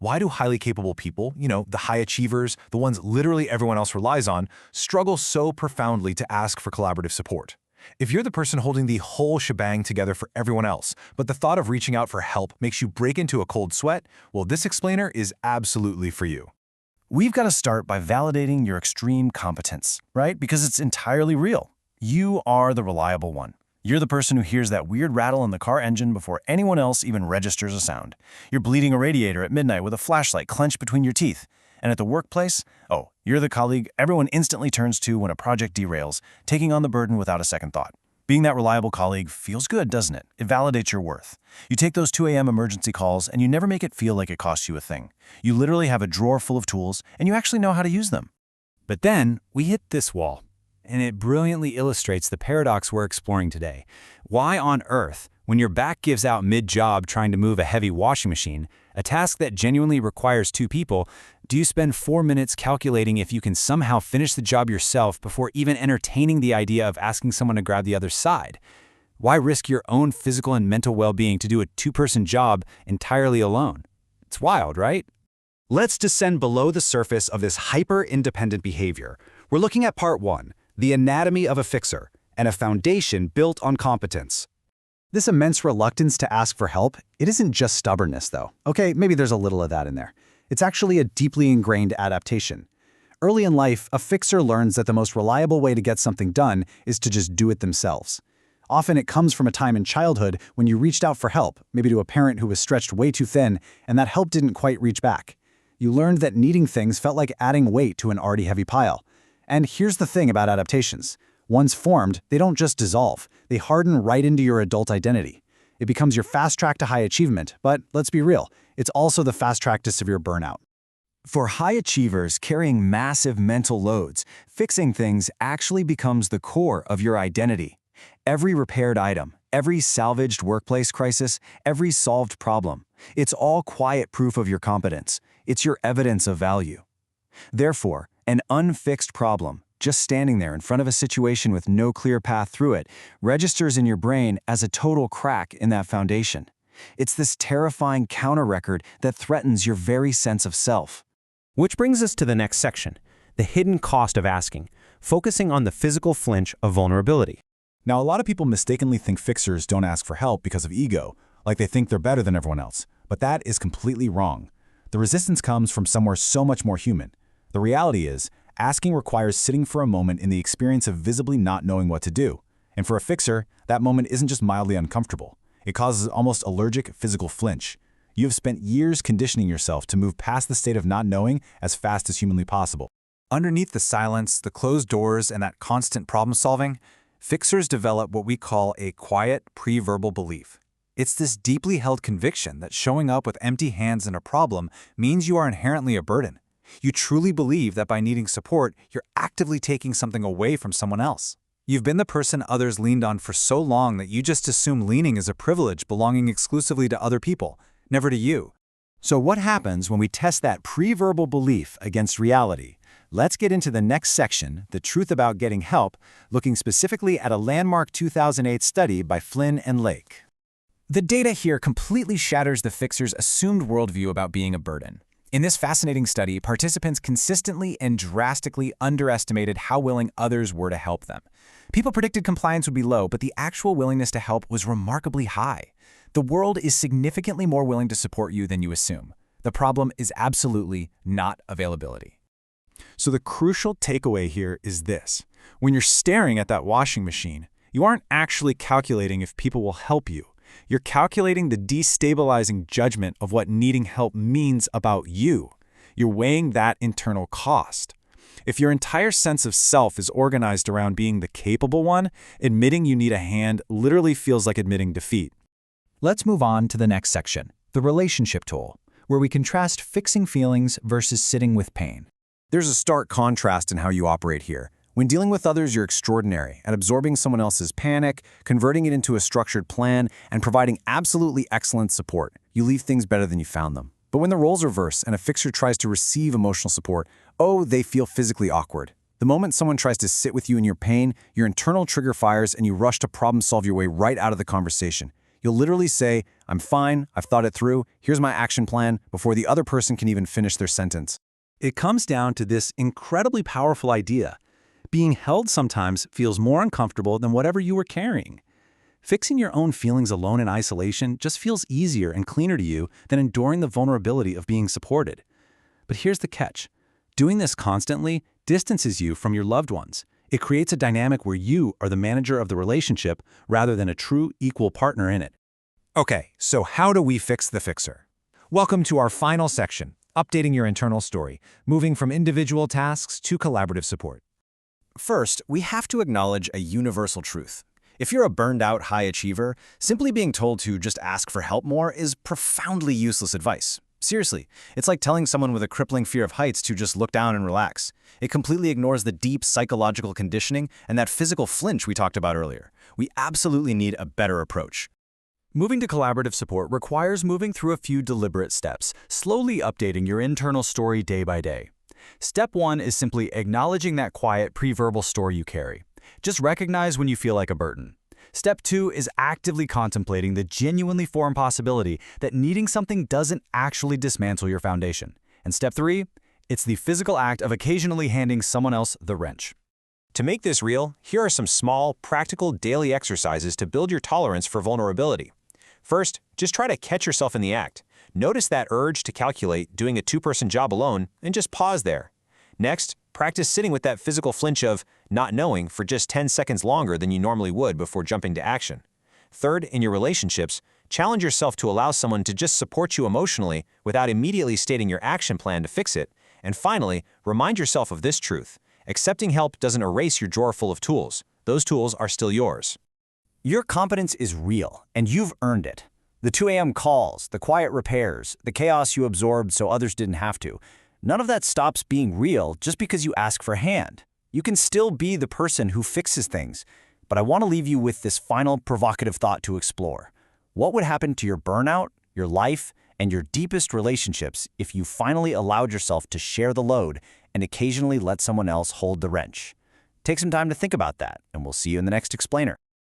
Why do highly capable people, the high achievers, the ones literally everyone else relies on, struggle so profoundly to ask for collaborative support? If you're the person holding the whole shebang together for everyone else, but the thought of reaching out for help makes you break into a cold sweat, well, this explainer is absolutely for you. We've got to start by validating your extreme competence, right? Because it's entirely real. You are the reliable one. You're the person who hears that weird rattle in the car engine before anyone else even registers a sound. You're bleeding a radiator at midnight with a flashlight clenched between your teeth. And at the workplace, you're the colleague everyone instantly turns to when a project derails, taking on the burden without a second thought. Being that reliable colleague feels good, doesn't it? It validates your worth. You take those 2 a.m. emergency calls and you never make it feel like it costs you a thing. You literally have a drawer full of tools and you actually know how to use them. But then we hit this wall, and it brilliantly illustrates the paradox we're exploring today. Why on earth, when your back gives out mid-job trying to move a heavy washing machine, a task that genuinely requires 2 people, do you spend 4 minutes calculating if you can somehow finish the job yourself before even entertaining the idea of asking someone to grab the other side? Why risk your own physical and mental well-being to do a 2-person job entirely alone? It's wild, right? Let's descend below the surface of this hyper-independent behavior. We're looking at part 1, the anatomy of a fixer, and a foundation built on competence. This immense reluctance to ask for help, it isn't just stubbornness, though. Okay, maybe there's a little of that in there. It's actually a deeply ingrained adaptation. Early in life, a fixer learns that the most reliable way to get something done is to just do it themselves. Often it comes from a time in childhood when you reached out for help, maybe to a parent who was stretched way too thin, and that help didn't quite reach back. You learned that needing things felt like adding weight to an already heavy pile. And here's the thing about adaptations. Once formed, they don't just dissolve. They harden right into your adult identity. It becomes your fast track to high achievement, but let's be real, it's also the fast track to severe burnout. For high achievers carrying massive mental loads, fixing things actually becomes the core of your identity. Every repaired item, every salvaged workplace crisis, every solved problem, it's all quiet proof of your competence. It's your evidence of value. Therefore, an unfixed problem, just standing there in front of a situation with no clear path through it, registers in your brain as a total crack in that foundation. It's this terrifying counter-record that threatens your very sense of self. Which brings us to the next section, the hidden cost of asking, focusing on the physical flinch of vulnerability. Now, a lot of people mistakenly think fixers don't ask for help because of ego, like they think they're better than everyone else. But that is completely wrong. The resistance comes from somewhere so much more human. The reality is, asking requires sitting for a moment in the experience of visibly not knowing what to do. And for a fixer, that moment isn't just mildly uncomfortable. It causes almost allergic physical flinch. You have spent years conditioning yourself to move past the state of not knowing as fast as humanly possible. Underneath the silence, the closed doors, and that constant problem-solving, fixers develop what we call a quiet, pre-verbal belief. It's this deeply held conviction that showing up with empty hands in a problem means you are inherently a burden. You truly believe that by needing support, you're actively taking something away from someone else. You've been the person others leaned on for so long that you just assume leaning is a privilege belonging exclusively to other people, never to you. So what happens when we test that pre-verbal belief against reality? Let's get into the next section, the truth about getting help, looking specifically at a landmark 2008 study by Flynn and Lake. The data here completely shatters the fixer's assumed worldview about being a burden. In this fascinating study, participants consistently and drastically underestimated how willing others were to help them. People predicted compliance would be low, but the actual willingness to help was remarkably high. The world is significantly more willing to support you than you assume. The problem is absolutely not availability. So the crucial takeaway here is this. When you're staring at that washing machine, you aren't actually calculating if people will help you. You're calculating the destabilizing judgment of what needing help means about you. You're weighing that internal cost. If your entire sense of self is organized around being the capable one, admitting you need a hand literally feels like admitting defeat. Let's move on to the next section, the relationship tool, where we contrast fixing feelings versus sitting with pain. There's a stark contrast in how you operate here. When dealing with others, you're extraordinary at absorbing someone else's panic, converting it into a structured plan, and providing absolutely excellent support. You leave things better than you found them. But when the roles reverse and a fixer tries to receive emotional support, they feel physically awkward. The moment someone tries to sit with you in your pain, your internal trigger fires and you rush to problem solve your way right out of the conversation. You'll literally say, "I'm fine, I've thought it through, here's my action plan," before the other person can even finish their sentence. It comes down to this incredibly powerful idea. Being held sometimes feels more uncomfortable than whatever you were carrying. Fixing your own feelings alone in isolation just feels easier and cleaner to you than enduring the vulnerability of being supported. But here's the catch. Doing this constantly distances you from your loved ones. It creates a dynamic where you are the manager of the relationship rather than a true equal partner in it. Okay, so how do we fix the fixer? Welcome to our final section, updating your internal story, moving from individual tasks to collaborative support. First, we have to acknowledge a universal truth. If you're a burned-out high achiever, simply being told to just ask for help more is profoundly useless advice. Seriously, it's like telling someone with a crippling fear of heights to just look down and relax. It completely ignores the deep psychological conditioning and that physical flinch we talked about earlier. We absolutely need a better approach. Moving to collaborative support requires moving through a few deliberate steps, slowly updating your internal story day by day. Step 1 is simply acknowledging that quiet pre-verbal story you carry. Just recognize when you feel like a burden. Step 2 is actively contemplating the genuinely foreign possibility that needing something doesn't actually dismantle your foundation. And step 3, it's the physical act of occasionally handing someone else the wrench. To make this real, here are some small, practical daily exercises to build your tolerance for vulnerability. First, just try to catch yourself in the act. Notice that urge to calculate doing a two-person job alone and just pause there. Next, practice sitting with that physical flinch of not knowing for just 10 seconds longer than you normally would before jumping to action. Third, in your relationships, challenge yourself to allow someone to just support you emotionally without immediately stating your action plan to fix it. And finally, remind yourself of this truth. Accepting help doesn't erase your drawer full of tools. Those tools are still yours. Your competence is real, and you've earned it. The 2 a.m. calls, the quiet repairs, the chaos you absorbed so others didn't have to. None of that stops being real just because you ask for a hand. You can still be the person who fixes things. But I want to leave you with this final provocative thought to explore. What would happen to your burnout, your life, and your deepest relationships if you finally allowed yourself to share the load and occasionally let someone else hold the wrench? Take some time to think about that, and we'll see you in the next explainer.